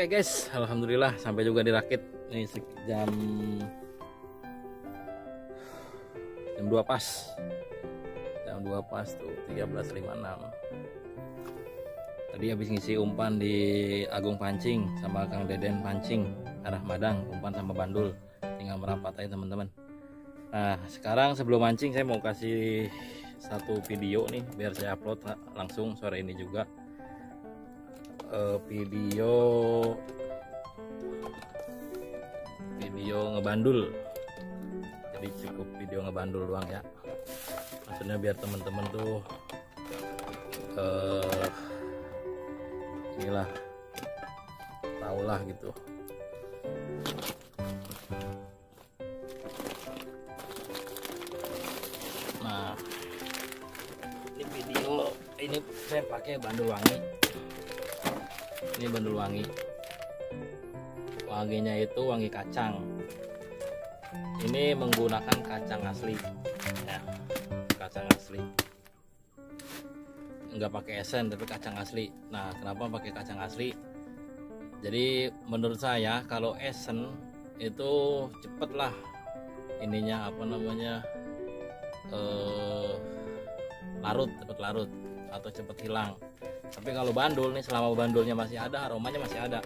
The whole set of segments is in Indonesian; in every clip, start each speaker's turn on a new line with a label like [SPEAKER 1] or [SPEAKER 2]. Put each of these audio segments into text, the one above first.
[SPEAKER 1] Oke guys, alhamdulillah sampai juga dirakit. Nih jam 2 pas. Jam 2 pas tuh 13.56. Tadi habis ngisi umpan di Agung pancing sama Kang Deden pancing arah Madang, umpan sama bandul. Tinggal merapat aja teman-teman. Nah, sekarang sebelum mancing saya mau kasih satu video nih biar saya upload langsung sore ini juga. Video ngebandul, jadi cukup video ngebandul doang ya, maksudnya biar teman-teman tuh inilah tahulah gitu. Nah, ini video ini saya pakai bandul wangi. Ini bandul wangi, wanginya itu wangi kacang. Ini menggunakan kacang asli ya, kacang asli, nggak pakai esen tapi kacang asli. Nah, kenapa pakai kacang asli? Jadi menurut saya kalau esen itu cepet lah ininya apa namanya larut, cepet larut atau cepet hilang. Tapi kalau bandul nih, selama bandulnya masih ada, aromanya masih ada.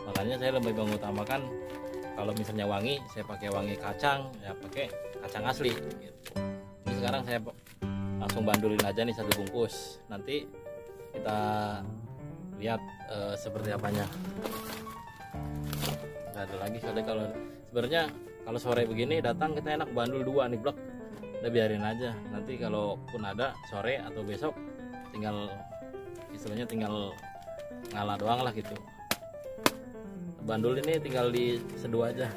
[SPEAKER 1] Makanya saya lebih mengutamakan kalau misalnya wangi, saya pakai wangi kacang, ya pakai kacang asli gitu. Ini sekarang saya langsung bandulin aja nih 1 bungkus. Nanti kita lihat seperti apanya. Nggak ada lagi kalau sebenarnya kalau sore begini datang kita enak bandul 2 nih blok. Udah biarin aja. Nanti kalau pun ada sore atau besok tinggal istilahnya tinggal ngalah doang lah gitu. Bandul ini tinggal diseduh aja.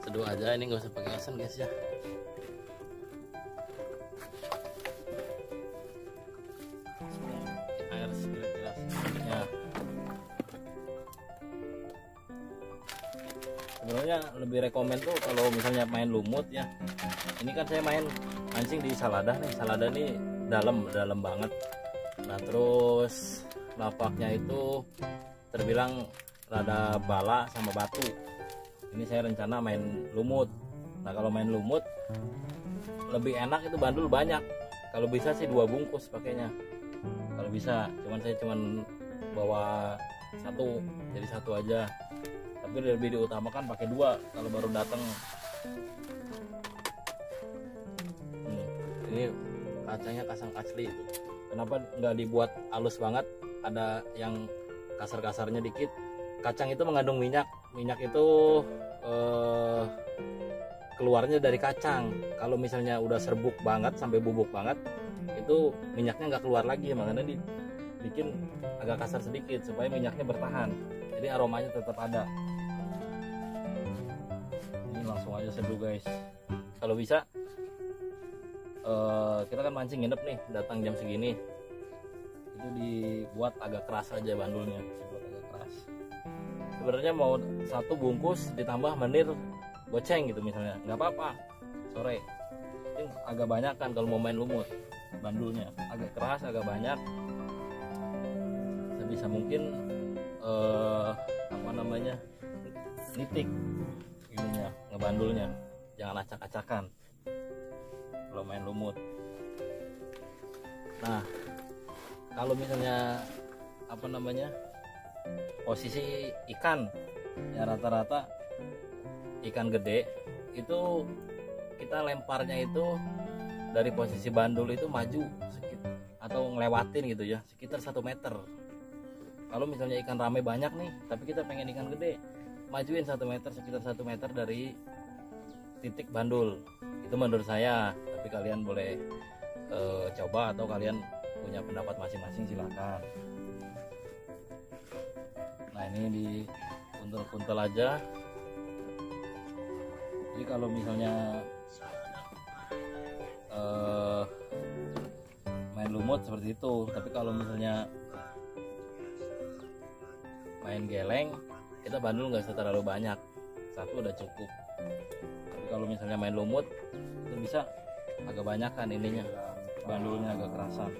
[SPEAKER 1] Seduh aja, ini nggak usah pakai esen guys ya. Air segelas ya. Sebenarnya lebih rekomen tuh kalau misalnya main lumut ya. Ini kan saya main mancing di Saladah nih. Saladah nih dalam banget. Nah, terus lapaknya itu terbilang rada bala sama batu. Ini saya rencana main lumut. Nah, kalau main lumut lebih enak itu bandul banyak. Kalau bisa sih 2 bungkus pakainya. Kalau bisa, saya cuman bawa 1, jadi 1 aja. Tapi lebih diutamakan pakai 2 kalau baru datang. Ini kacangnya kacang asli itu. Kenapa nggak dibuat halus banget? Ada yang kasar-kasarnya dikit. Kacang itu mengandung minyak. Minyak itu keluarnya dari kacang. Kalau misalnya udah serbuk banget sampai bubuk banget, itu minyaknya nggak keluar lagi. Makanya dibikin agak kasar sedikit supaya minyaknya bertahan. Jadi aromanya tetap ada. Ini langsung aja seduh guys. Kalau bisa kita kan mancing nginep nih, datang jam segini. Itu dibuat agak keras aja bandulnya. Sebenarnya mau 1 bungkus ditambah menir goceng gitu misalnya, nggak apa-apa sore. Ini agak banyak kan kalau mau main lumut, bandulnya agak keras, agak banyak. Sebisa mungkin apa namanya nitik ininya, ngebandulnya, jangan acak-acakan kalau main lumut. Nah, kalau misalnya apa namanya posisi ikan ya, rata-rata ikan gede itu kita lemparnya itu dari posisi bandul itu maju sekitar, atau ngelewatin gitu ya, sekitar 1 meter. Kalau misalnya ikan rame banyak nih tapi kita pengen ikan gede, majuin 1 meter, sekitar 1 meter dari titik bandul. Itu menurut saya, tapi kalian boleh coba atau kalian punya pendapat masing-masing silahkan. Nah, ini kuntel-kuntel aja. Jadi kalau misalnya main lumut seperti itu, tapi kalau misalnya main geleng kita bandul nggak usah terlalu banyak, satu udah cukup. Tapi kalau misalnya main lumut itu bisa agak banyak kan ininya, bandulnya agak kerasan.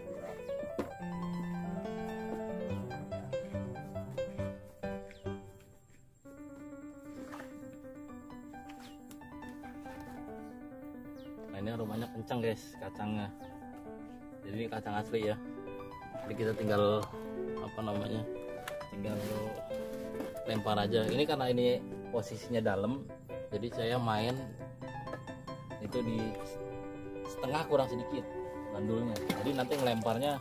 [SPEAKER 1] Nah ini aromanya kencang guys kacangnya, jadi ini kacang asli ya. Jadi kita tinggal tinggal lempar aja. Ini karena ini posisinya dalam, jadi saya main itu di setengah kurang sedikit bandulnya, jadi nanti ngelemparnya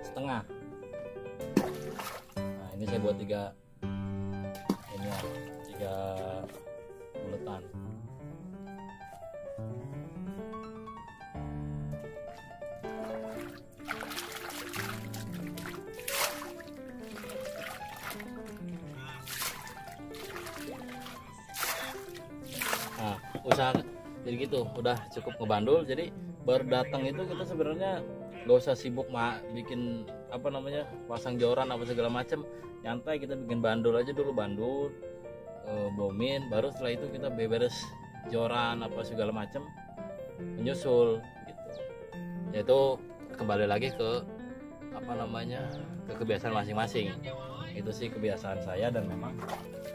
[SPEAKER 1] setengah. Nah ini saya buat 3 buletan. Nah usaha jadi gitu, udah cukup ngebandul. Jadi baru datang itu kita sebenarnya gak usah sibuk bikin pasang joran apa segala macam, nyantai kita bikin bandul aja dulu, bandul bomin, baru setelah itu kita beberes joran apa segala macam, menyusul gitu. Yaitu kembali lagi ke ke kebiasaan masing-masing. Itu sih kebiasaan saya dan memang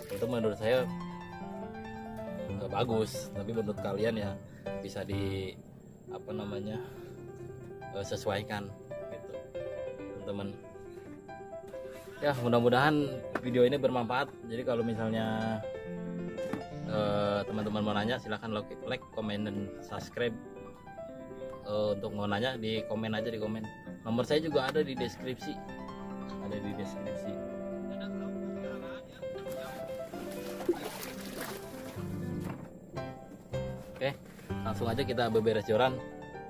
[SPEAKER 1] itu menurut saya bagus, tapi menurut kalian ya bisa di sesuaikan gitu teman-teman ya. Mudah-mudahan video ini bermanfaat. Jadi kalau misalnya teman-teman mau nanya silahkan like, comment, dan subscribe. Untuk mau nanya di komen aja, di komen. Nomor saya juga ada di deskripsi, Oke, langsung aja kita beberes joran.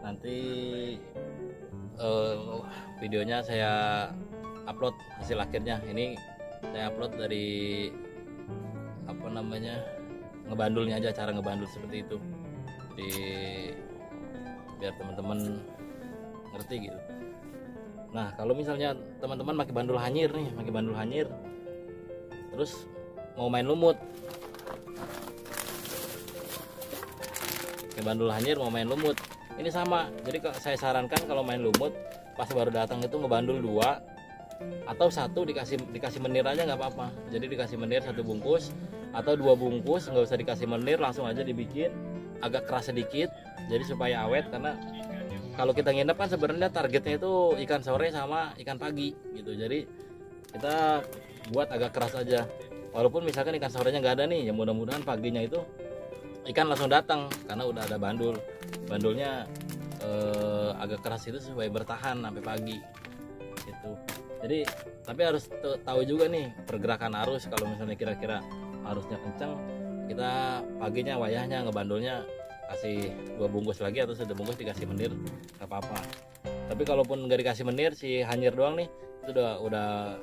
[SPEAKER 1] Nanti videonya saya upload hasil akhirnya. Ini saya upload dari ngebandulnya aja, cara ngebandul seperti itu. Jadi biar teman-teman ngerti gitu. Nah kalau misalnya teman-teman pakai bandul hanyir terus mau main lumut, ini sama. Jadi saya sarankan kalau main lumut pas baru datang itu ngebandul 2 atau 1, dikasih menir aja nggak apa-apa. Jadi dikasih menir 1 bungkus atau 2 bungkus, nggak usah dikasih menir, langsung aja dibikin agak keras sedikit, jadi supaya awet. Karena kalau kita nginep kan sebenarnya targetnya itu ikan sore sama ikan pagi gitu. Jadi kita buat agak keras aja, walaupun misalkan ikan sorenya nggak ada nih, ya mudah-mudahan paginya itu ikan langsung datang karena udah ada bandulnya agak keras itu supaya bertahan sampai pagi gitu. Jadi tapi harus tahu juga nih pergerakan arus. Kalau misalnya kira-kira arusnya kencang, kita paginya wayahnya ngebandulnya kasih 2 bungkus lagi atau 1 bungkus dikasih menir, nggak apa-apa. Tapi kalaupun nggak dikasih menir, si hanyir doang nih, itu udah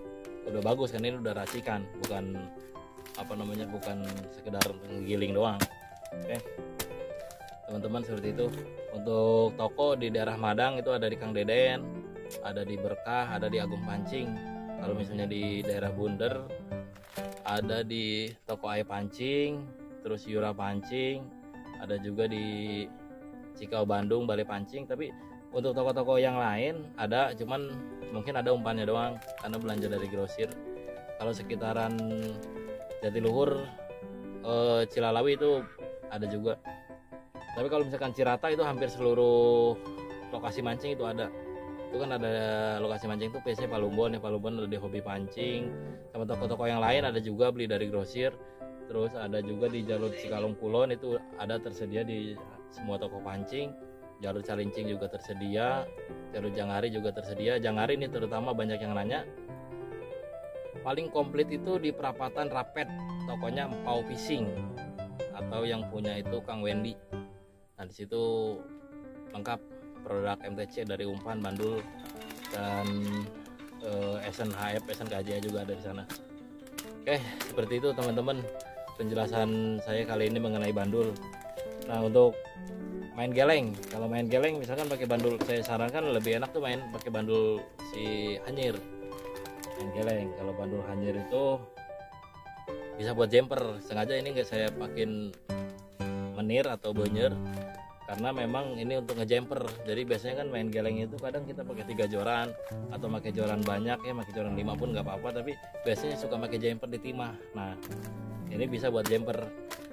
[SPEAKER 1] bagus kan. Ini udah racikan, bukan bukan sekedar giling doang. Oke teman-teman, seperti itu. Untuk toko di daerah Madang itu ada di Kang Deden, ada di Berkah, ada di Agung Pancing. Kalau misalnya di daerah Bunder ada di toko Ayah Pancing, terus Yura Pancing, ada juga di Cikau Bandung, Balai Pancing. Tapi untuk toko-toko yang lain ada, cuman mungkin ada umpannya doang karena belanja dari grosir. Kalau sekitaran Jatiluhur, Cilalawi itu ada juga. Tapi kalau misalkan Cirata itu hampir seluruh lokasi mancing itu ada. Itu kan ada lokasi mancing itu PC Palumbon ya, Palumbon ada di Hobi Pancing. Sama toko-toko yang lain ada juga, beli dari grosir. Terus ada juga di jalur Cikalong Kulon, itu ada tersedia di semua toko pancing. Jalur Calincing juga tersedia, jalur Jangari juga tersedia. Jangari ini terutama banyak yang nanya. Paling komplit itu di perapatan Rapet, tokonya Empau Fishing atau yang punya itu Kang Wendy. Nah di situ lengkap produk MTC dari umpan, bandul, dan SNHF, SNKJ juga ada di sana. Oke, seperti itu teman-teman penjelasan saya kali ini mengenai bandul. Nah, untuk main geleng, kalau main geleng misalkan pakai bandul, saya sarankan lebih enak tuh main pakai bandul si hanyir. Main geleng, kalau bandul hanyir itu bisa buat jumper. Sengaja ini nggak saya pakein menir atau bonyer karena memang ini untuk ngejumper. Jadi biasanya kan main geleng itu kadang kita pakai 3 joran atau pakai joran banyak ya, pakai joran 5 pun nggak apa-apa, tapi biasanya suka pakai jumper di timah. Nah, ini bisa buat jumper.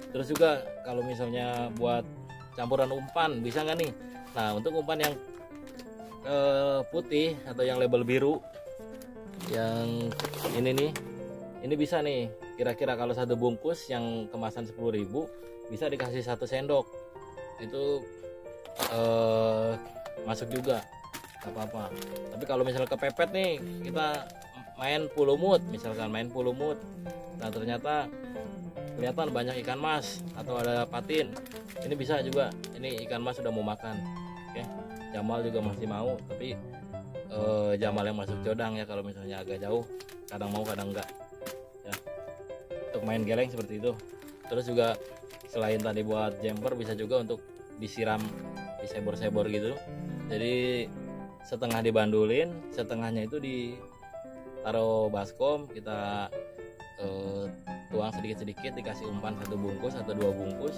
[SPEAKER 1] Terus juga kalau misalnya buat campuran umpan bisa nggak nih? Nah, untuk umpan yang putih atau yang label biru, yang ini nih, ini bisa nih. Kira-kira kalau satu bungkus yang kemasan 10.000 bisa dikasih 1 sendok. Itu masuk juga, nggak apa-apa. Tapi kalau misalnya kepepet nih, kita main full lumut, misalkan main full lumut, nah ternyata kelihatan banyak ikan mas atau ada patin, ini bisa juga. Ini ikan mas sudah mau makan. Oke, Jamal juga masih mau, tapi Jamal yang masuk codang ya. Kalau misalnya agak jauh, kadang mau kadang enggak ya. Untuk main geleng seperti itu. Terus juga selain tadi buat jumper, bisa juga untuk disiram, disebor-sebor gitu. Jadi setengah dibandulin, setengahnya itu ditaruh baskom, kita tuang sedikit-sedikit, dikasih umpan 1 bungkus atau 2 bungkus.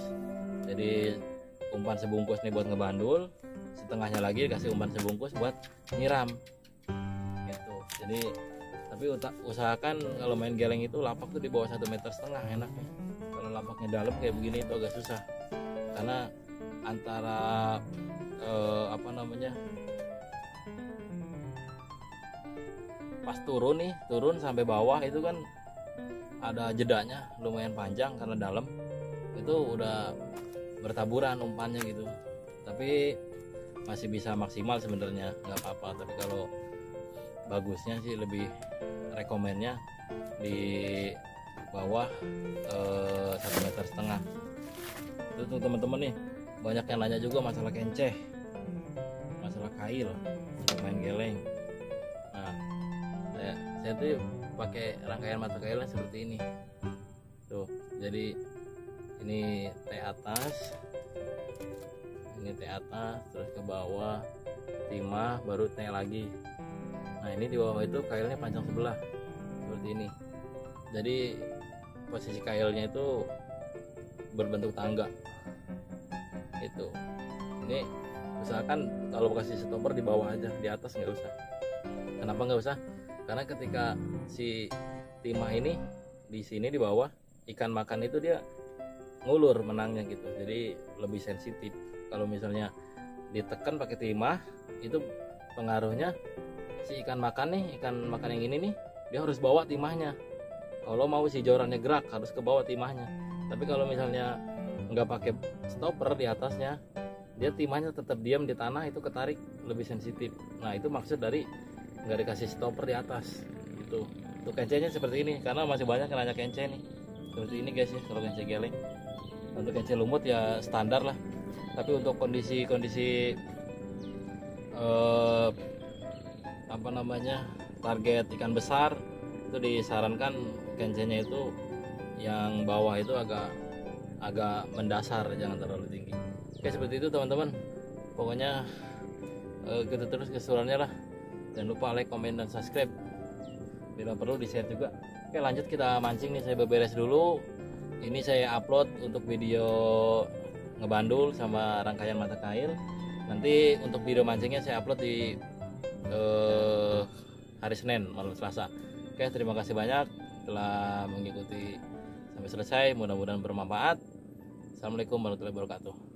[SPEAKER 1] Jadi umpan sebungkus nih buat ngebandul, setengahnya lagi dikasih umpan sebungkus buat nyiram gitu. Jadi tapi usahakan kalau main geleng itu lapak tuh di bawah 1,5 meter enaknya. Kalau lapaknya dalam kayak begini itu agak susah, karena antara pas turun sampai bawah itu kan ada jedanya lumayan panjang karena dalam itu udah bertaburan umpannya gitu. Tapi masih bisa maksimal sebenarnya, nggak apa-apa. Tapi kalau bagusnya sih lebih rekomennya di bawah 1,5 meter. Itu tuh teman-teman nih, banyak yang nanya juga masalah kenceh, masalah kail untuk main geleng. Nah, saya tuh pakai rangkaian mata kailnya seperti ini tuh. Jadi ini T atas, terus ke bawah timah, baru T lagi. Nah, ini di bawah itu kailnya panjang sebelah seperti ini. Jadi posisi kailnya itu berbentuk tangga itu. Ini usahakan kalau kasih stopper di bawah aja, di atas nggak usah. Kenapa nggak usah? Karena ketika si timah ini di sini di bawah, ikan makan itu dia ngulur menangnya gitu. Jadi lebih sensitif. Kalau misalnya ditekan pakai timah, itu pengaruhnya si ikan makan yang ini nih, dia harus bawa timahnya. Kalau mau si jorannya gerak harus ke bawah timahnya. Tapi kalau misalnya nggak pakai stopper di atasnya, dia timahnya tetap diam di tanah, itu ketarik, lebih sensitif. Nah, itu maksud dari nggak dikasih stopper di atas itu. Untuk kencenya seperti ini, karena masih banyak yang nanya kence nih seperti ini guys ya. Kalau kence geleng, untuk kence lumut ya standar lah. Tapi untuk kondisi target ikan besar, itu disarankan kencenya itu yang bawah itu agak mendasar, jangan terlalu tinggi. Oke, seperti itu teman-teman. Pokoknya kita terus keseruannya lah. Jangan lupa like, komen, dan subscribe. Bila perlu di share juga. Oke, lanjut kita mancing nih. Saya beberes dulu. Ini saya upload untuk video ngebandul sama rangkaian mata kail. Nanti untuk video mancingnya saya upload di hari Senin malam Selasa. Oke, terima kasih banyak telah mengikuti sampai selesai. Mudah-mudahan bermanfaat. Assalamualaikum warahmatullahi wabarakatuh.